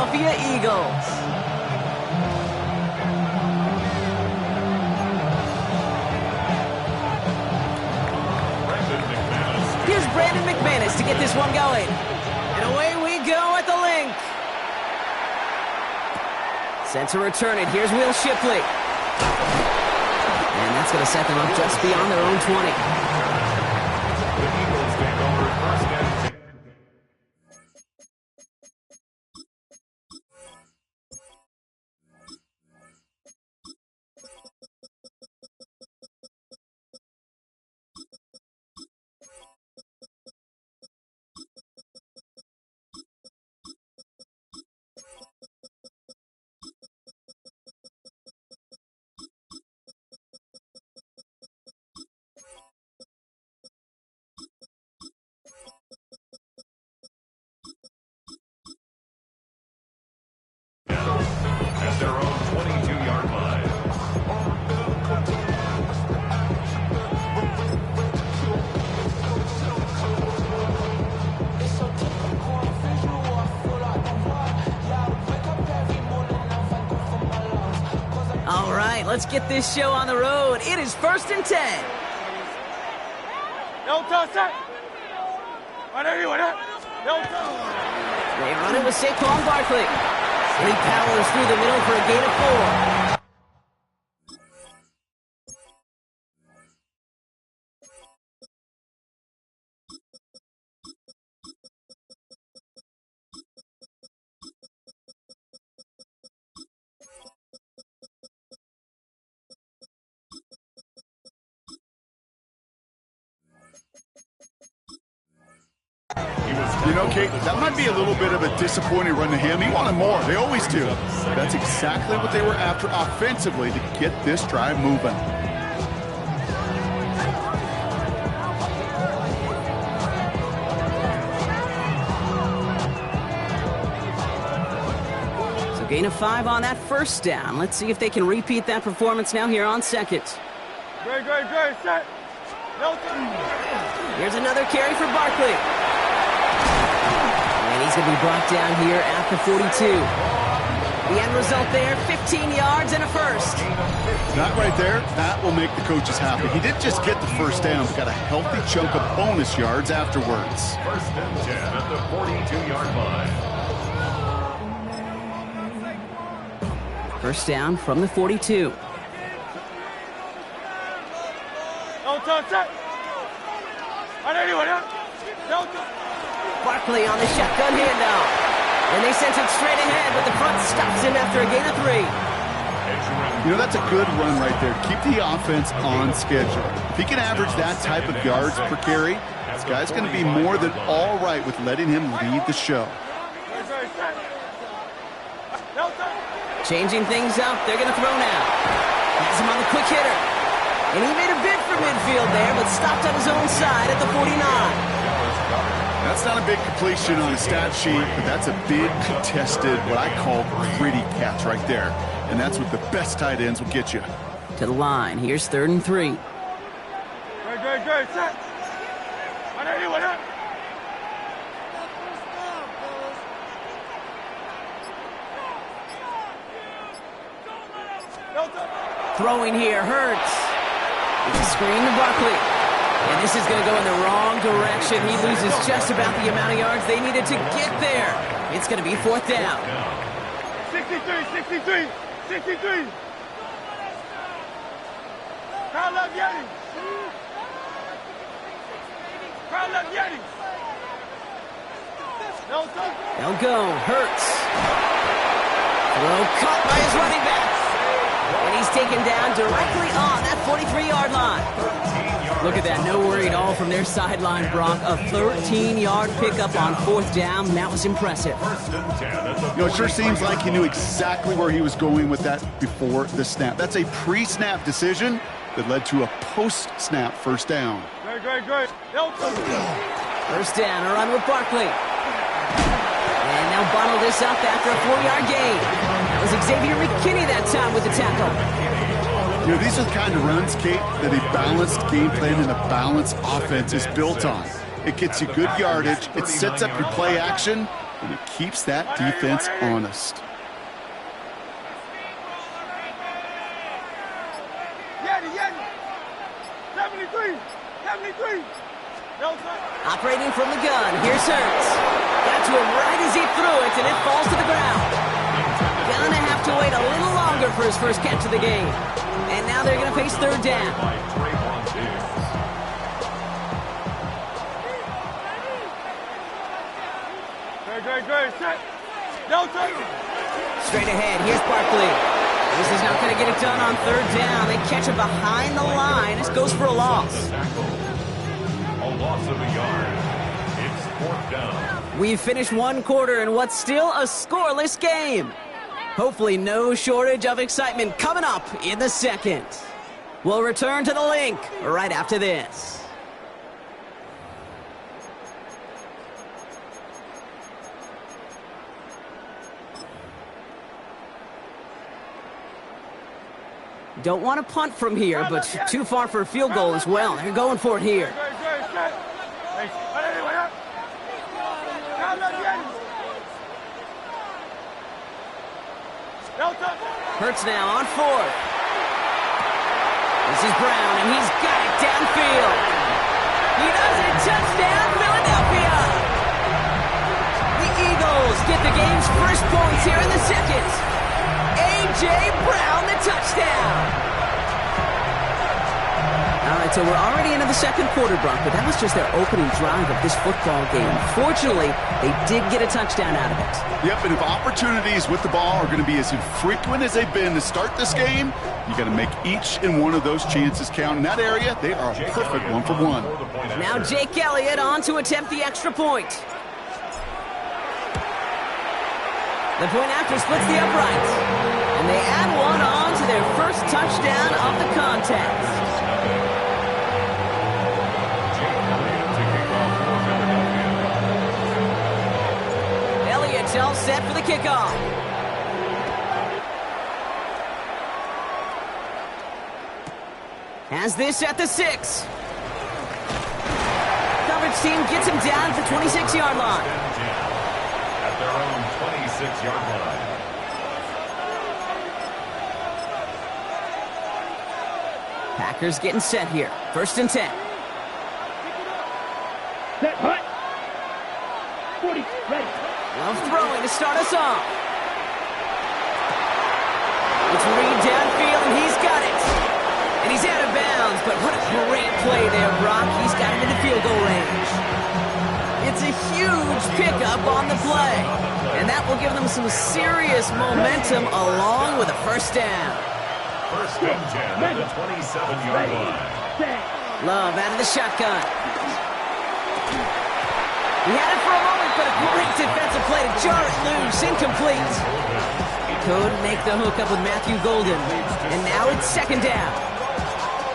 Philadelphia Eagles. Here's Brandon McManus to get this one going. And away we go at the link. Sent to return it. Here's Will Shipley. And that's going to set them up just beyond their own 20. At their own 22-yard line. All right, let's get this show on the road. It is 1st and 10. They run it with Saquon Barkley. And he powers through the middle for a gain of 4. You know, Kate, that might be a little bit of a disappointing run to him. He wanted more. They always do. That's exactly what they were after offensively to get this drive moving. So gain of 5 on that first down. Let's see if they can repeat that performance now here on second. Great, set. Here's another carry for Barkley. And he's going to be brought down here at the 42. The end result there, 15 yards and a first. Not right there. That will make the coaches happy. He didn't just get the first down, but got a healthy chunk of bonus yards afterwards. 1st and 10 at the 42-yard line. First down from the 42. Barkley on the shotgun handoff. And they sent it straight ahead, but the front stops him after a gain of 3. You know, that's a good run right there. Keep the offense on schedule. If he can average that type of yards per carry, this guy's going to be more than all right with letting him lead the show. Changing things up, they're going to throw now. Has him on the quick hitter. And he made a bid for midfield there, but stopped on his own side at the 49. That's not a big completion on a stat sheet, but that's a big contested, what I call gritty catch right there. And that's what the best tight ends will get you. To the line, here's 3rd and 3. Great, set. Throwing here, Hurts. It's a screen to Barkley. And this is going to go in the wrong direction. He loses just about the amount of yards they needed to get there. It's going to be 4th down. 63. Crowd love Yeti. They'll go. Hurts. Throw caught by his running back. And he's taken down directly on that 43-yard line. Look at that. No worry at all from their sideline, Brock. A 13-yard pickup on 4th down. That was impressive. You know, it sure seems like he knew exactly where he was going with that before the snap. That's a pre-snap decision that led to a post-snap first down. Great. First down, a run with Barkley. And now bottle this up after a 4-yard gain. That was Xavier McKinney that time with the tackle. You know, these are the kind of runs, Kate, that a balanced game plan and a balanced offense is built on. It gets you good yardage, it sets up your play action, and it keeps that defense honest. Yeti. 73. Operating from the gun, here's Hurts. Got to him right as he threw it, and it falls to the ground. Gonna have to wait a little longer for his first catch of the game. And now they're gonna face third down. Great. Set. Delta. Straight ahead, here's Barkley. This is not going to get it done on third down. They catch him behind the line. This goes for a loss. A loss of a yard. It's fourth down. We've finished one quarter in what's still a scoreless game. Hopefully no shortage of excitement coming up in the second. We'll return to the link right after this. Don't want to punt from here, but too far for a field goal as well. They're going for it here. Hurts now on fourth. This is Brown, and he's got it downfield. He does it. Touchdown, Philadelphia. The Eagles get the game's first points here in the second. A.J. Brown, the touchdown. All right, so we're already into the second quarter, Brock, but that was just their opening drive of this football game. Fortunately, they did get a touchdown out of it. Yep, and if opportunities with the ball are going to be as infrequent as they've been to start this game, you got to make each and one of those chances count. In that area, they are a perfect one for one. Now Jake Elliott on to attempt the extra point. The point after splits the uprights. And they add one on to their first touchdown of the contest. Elliott's all set for the kickoff. Has this at the 6. Coverage team gets him down at the 26-yard line. At their own 26-yard line. Packers getting set here. 1st and 10. Set, hut. 40, ready. Love throwing to start us off. It's Reed downfield, and he's got it. And he's out of bounds, but what a great play there, Brock. He's got it into field goal range. It's a huge pickup on the play. And that will give them some serious momentum along with a first down. First and 10 at the 27-yard line. Love out of the shotgun. He had it for a moment, but a great defensive play to jar it loose. Incomplete. Couldn't make the hook up with Matthew Golden. And now it's 2nd down.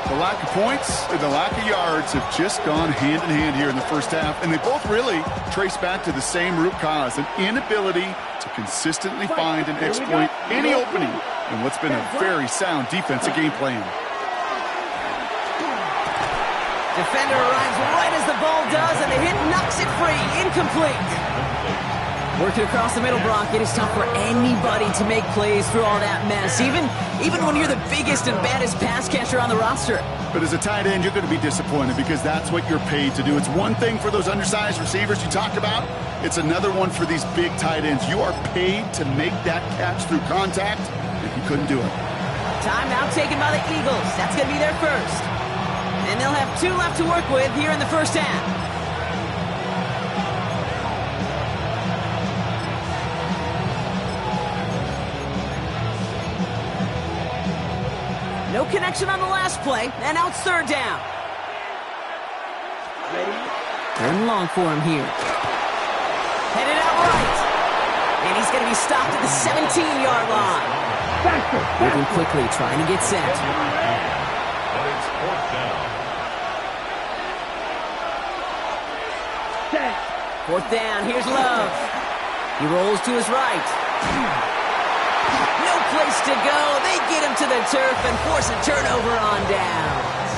The lack of points and the lack of yards have just gone hand in hand here in the first half, and they both really trace back to the same root cause, an inability to consistently find and exploit any opening in what's been a very sound defensive game plan. Defender arrives right as the ball does, and the hit knocks it free. Incomplete. Working across the middle, Brock, it is tough for anybody to make plays through all that mess, even when you're the biggest and baddest pass catcher on the roster. But as a tight end, you're going to be disappointed because that's what you're paid to do. It's one thing for those undersized receivers you talked about. It's another one for these big tight ends. You are paid to make that catch through contact, and you couldn't do it. Timeout taken by the Eagles. That's going to be their first. And they'll have 2 left to work with here in the first half. No connection on the last play, and now it's 3rd down. Ready. Third and long for him here. Headed out right. And he's going to be stopped at the 17-yard line. Faster. Moving quickly, trying to get set. But it's 4th down. Set. 4th down, here's Love. He rolls to his right. No place to go. They get him to the turf and force a turnover on downs.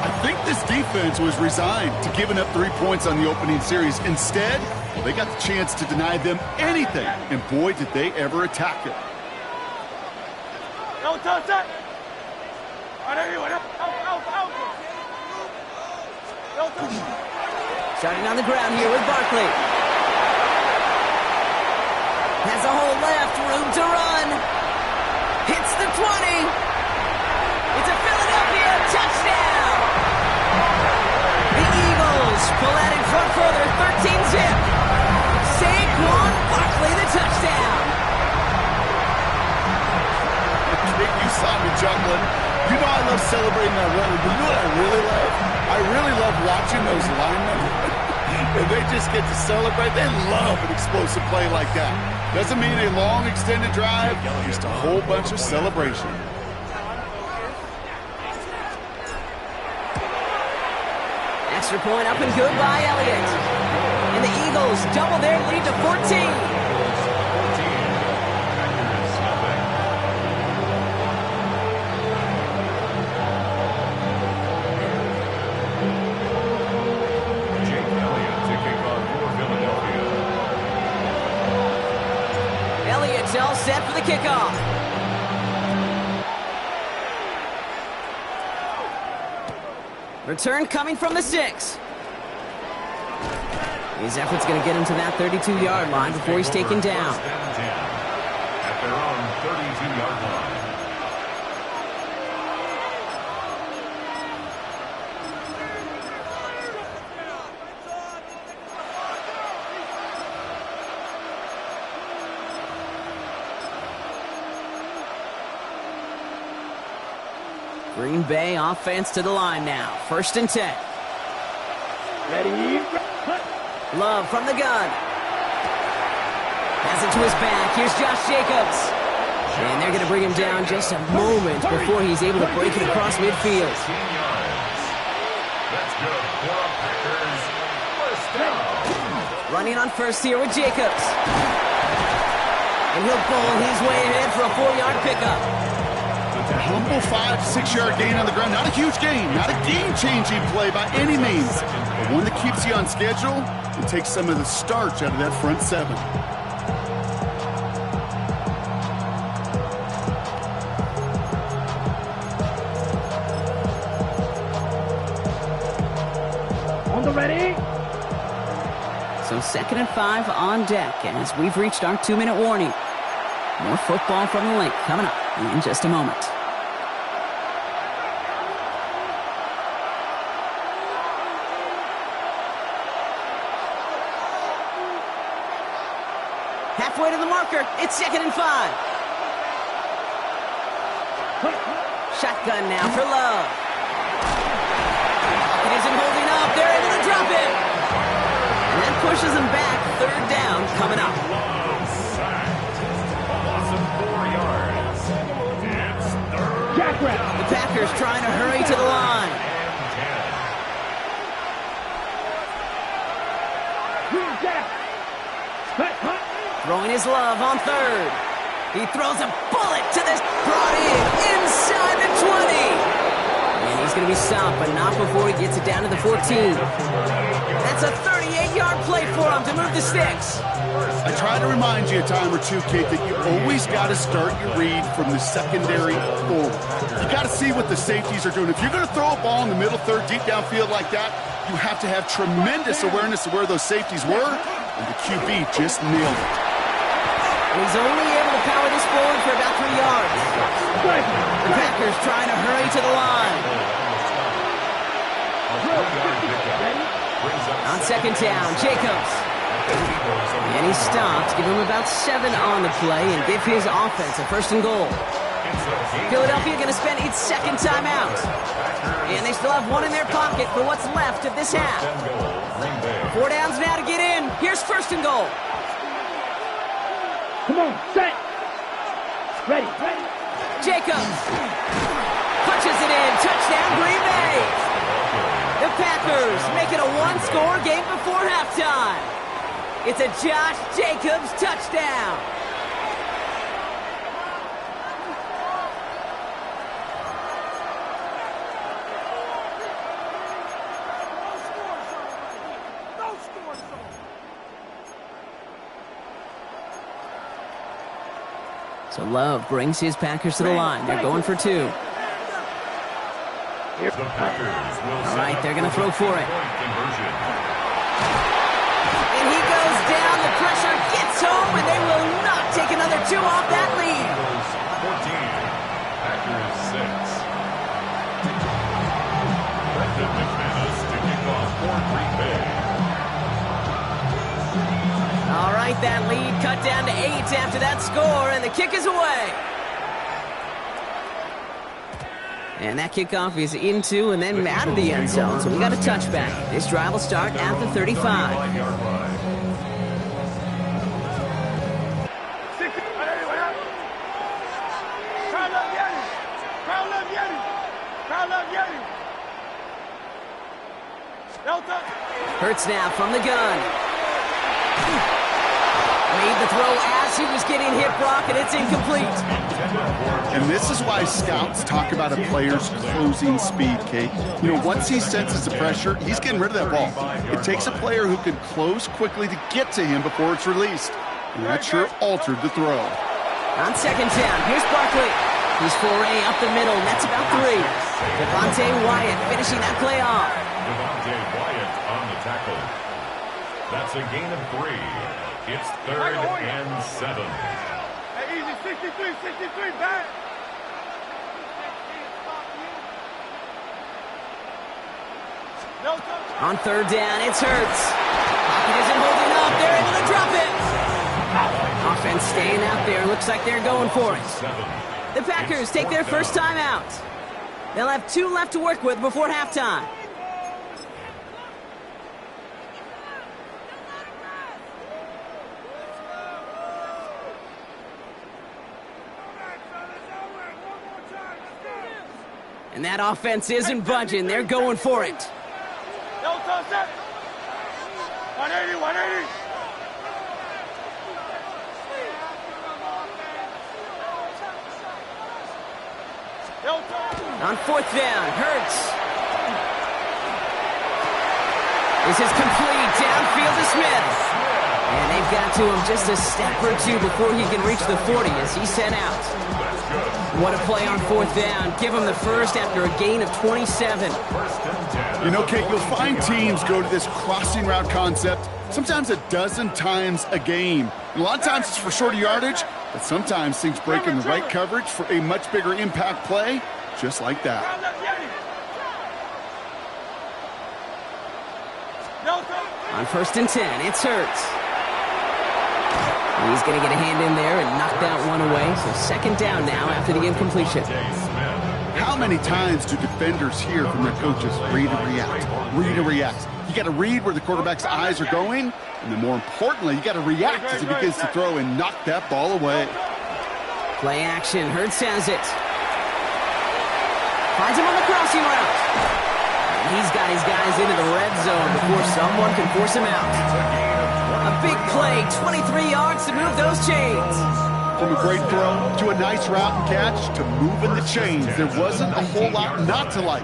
I think this defense was resigned to giving up 3 points on the opening series. Instead, They got the chance to deny them anything, and boy, did they ever attack it. Starting on the ground here with Barkley. Has a hole left, room to run. Hits the 20. It's a Philadelphia touchdown. The Eagles pull that in front further, 13-zip. Saquon Barkley, the touchdown. You saw me juggling. You know I love celebrating that run, but you know what I really love? I really love watching those linemen. And they just get to celebrate. They love an explosive play like that. Doesn't mean a long extended drive, just a whole bunch of celebration. Extra point up and good by Elliott. And the Eagles double their lead to 14. All set for the kickoff. Return coming from the 6. His effort's going to get him to that 32-yard line before he's taken down. At their own 32-yard line. Green Bay offense to the line now. 1st and 10. Ready? Love from the gun. Pass it to his back. Here's Josh Jacobs. And they're going to bring him down just a moment before he's able to break it across midfield. That's good for a Packers first down. Running on first here with Jacobs. And he'll pull his way ahead for a 4-yard pickup. A humble 5 to 6 yard gain on the ground. Not a huge gain, not a game-changing play by any means, but one that keeps you on schedule and takes some of the starch out of that front 7. On the ready? So 2nd and 5 on deck as we've reached our 2-minute warning. More football from the link coming up in just a moment. Halfway to the marker. It's 2nd and 5. Shotgun now for Love. It isn't holding up. They're able to drop it. And that pushes him back. 3rd down coming up. The Packers trying to hurry to the line. Throwing his Love on 3rd. He throws a bullet to this. Brought in inside the 20. And he's going to be stopped, but not before he gets it down to the 14. That's a 38-yard play for him to move the sticks. I try to remind you a time or two, Kate, that you always got to start your read from the secondary forward. You got to see what the safeties are doing. If you're going to throw a ball in the middle third, deep downfield like that, you have to have tremendous awareness of where those safeties were, and the QB just nailed it. He's only able to power this forward for about 3 yards. The Packers trying to hurry to the line. On 2nd down, Jacobs. And he stopped, give him about 7 on the play, and give his offense a 1st and goal. Philadelphia going to spend its 2nd timeout. And they still have 1 in their pocket for what's left of this half. 4 downs now to get in. Here's 1st and goal. Come on, set. Ready. Jacobs punches it in. Touchdown, Green Bay. The Packers make it a 1-score game before halftime. It's a Josh Jacobs touchdown. So Love brings his Packers to the line. They're going for 2. The Packers will All right, they're going to throw for it. conversion. And he goes down. The pressure gets home, and they will not take another 2 off that lead. Eagles 14, Packers 6. Brendan McManus to kick off for Green Bay. All right, that lead cut down to 8 after that score, and the kick is away. And that kickoff is into and then out of the end zone, so we got a touchback. This drive will start at the 35. 5-yard line. Hurts now from the gun. Made the throw as he was getting hit, Brock, and it's incomplete. And this is why scouts talk about a player's closing speed, Kate. You know, once he senses the pressure, he's getting rid of that ball. It takes a player who can close quickly to get to him before it's released. And that sure altered the throw. On second down, here's Barkley. He's foray up the middle, and that's about 3. Wyatt finishing that play off. Wyatt on the tackle. That's a gain of 3. It's 3rd and 7. Hey, easy, 63, back. On third down, it's Hurts. Pocket isn't holding up. They're able to drop it. Offense staying out there. Looks like they're going for it. The Packers take their first time out. They'll have 2 left to work with before halftime. And that offense isn't budging. They're going for it. No touch that. 180. On fourth down, Hurts. This is complete. Downfield to Smith. And they've got to him just a step or 2 before he can reach the 40 as he's sent out. What a play on fourth down. Give him the first after a gain of 27. You know, Kate, you'll find teams go to this crossing route concept sometimes a dozen times a game. And a lot of times it's for shorter yardage, but sometimes things break in the right coverage for a much bigger impact play, just like that. On first and 10, it's Hurts. He's going to get a hand in there and knock that one away. So second down now after the incompletion. How many times do defenders hear from their coaches, read and react, read and react? You got to read where the quarterback's eyes are going, and then more importantly, you got to react as he begins to throw and knock that ball away. Play action. Hurts has it. Finds him on the crossing route. And he's got his guys into the red zone before someone can force him out. A big play, 23 yards to move those chains. From a great throw to a nice route and catch to moving the chains, there wasn't a whole lot not to like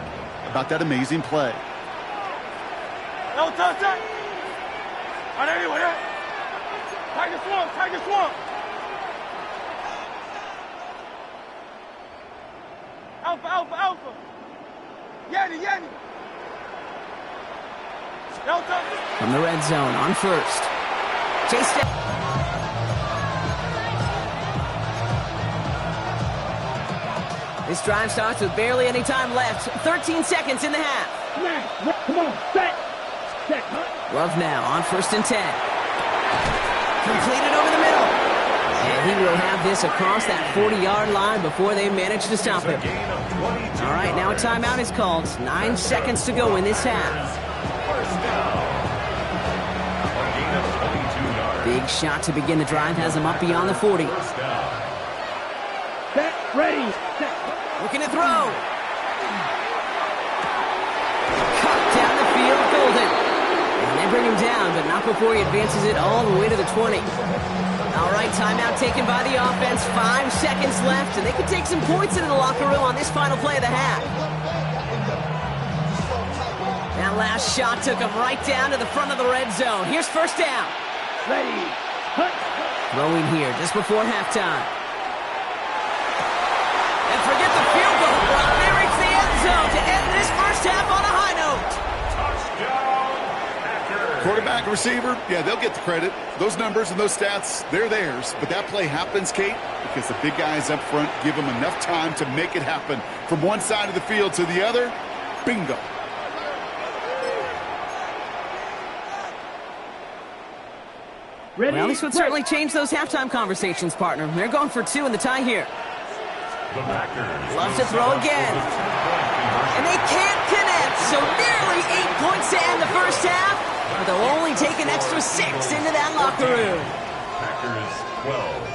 about that amazing play. No touch that. 180. Tiger swamp. Alpha. Yeti. No touch. From the red zone on first. Chase down. This drive starts with barely any time left. 13 seconds in the half. Come on, set. Love now on first and 10. Completed over the middle. And he will have this across that 40-yard line before they manage to stop him. All right, now a timeout is called. 9 seconds to go in this half. Big shot to begin the drive has him up beyond the 40. Set, ready, set. Looking to throw. Cut down the field, Golden. And they bring him down, but not before he advances it all the way to the 20. All right, timeout taken by the offense. 5 seconds left, and they could take some points into the locker room on this final play of the half. That last shot took him right down to the front of the red zone. Here's first down. Ready, hunt. Throwing here just before halftime. zone to end this first half on a high note. Touchdown, Packers. Quarterback and receiver, yeah, they'll get the credit. Those numbers and those stats, they're theirs. But that play happens, Kate, because the big guys up front give them enough time to make it happen. From one side of the field to the other, bingo. Ready? Well, this would certainly change those halftime conversations, partner. They're going for 2 in the tie here. The Packers Loves to throw again. And they can't connect, so nearly 8 points to end the first half, but they'll only take an extra 6 into that locker room. Packers 12.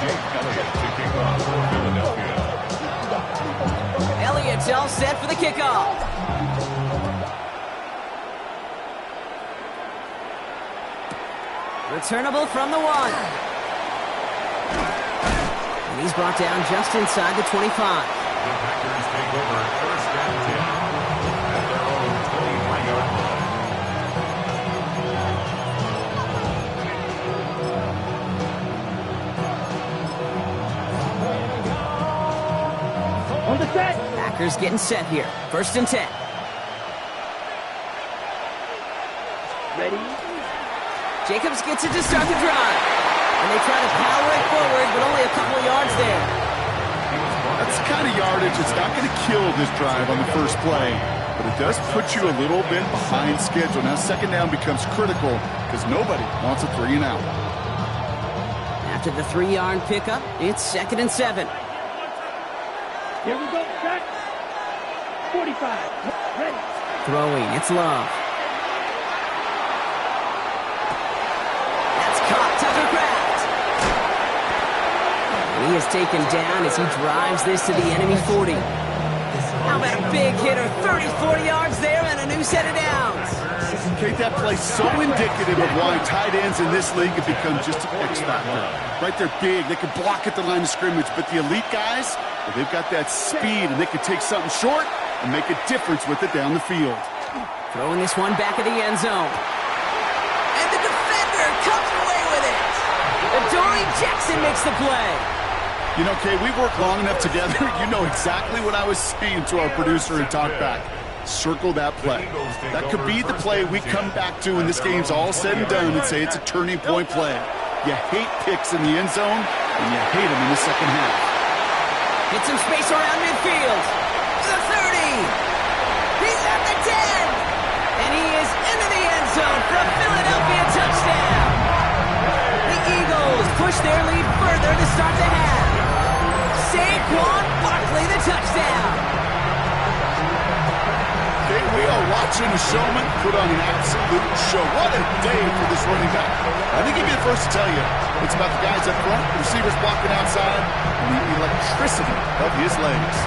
Jake Elliott to kick off for Philadelphia. Elliott's all set for the kickoff. Returnable from the 1. And he's brought down just inside the 25. The Packers take over first and 10 at their own 25-yard line. On the set. Packers getting set here. First and 10. Ready? Jacobs gets it to start the drive. And they try to power it forward, but only a couple of yards there. That's the kind of yardage that's not going to kill this drive on the first play, but it does put you a little bit behind schedule. Now second down becomes critical because nobody wants a 3 and out. After the 3-yard pickup, it's 2nd and 7. Here we go. Set. 45. Ready. Throwing, it's Love. That's caught, Tucker Kraft. And he is taken down as he drives this to the enemy 40. How about a big hitter, 30, 40 yards there and a new set of downs. Kate, that play so indicative of why tight ends in this league have become just an X factor. Right, they're big, they can block at the line of scrimmage, but the elite guys, well, they've got that speed and they can take something short and make a difference with it down the field. Throwing this one back of the end zone. And the defender comes away with it. Adoree Jackson makes the play. You know, Kay, we've worked long enough together. You know exactly what I was saying to our producer and talkback. Circle that play. That could be the play we come back to when this game's all said and done and say it's a turning point play. You hate picks in the end zone, and you hate them in the second half. Get some space around midfield. The 30. He's at the 10. And he is into the end zone for a Philadelphia touchdown. The Eagles push their lead further to start the half. Saquon Barkley, the touchdown. Okay, we are watching a showman put on an absolute show. What a day for this running back. I think he'd be the first to tell you it's about the guys up front, the receivers blocking outside, and the electricity of his legs.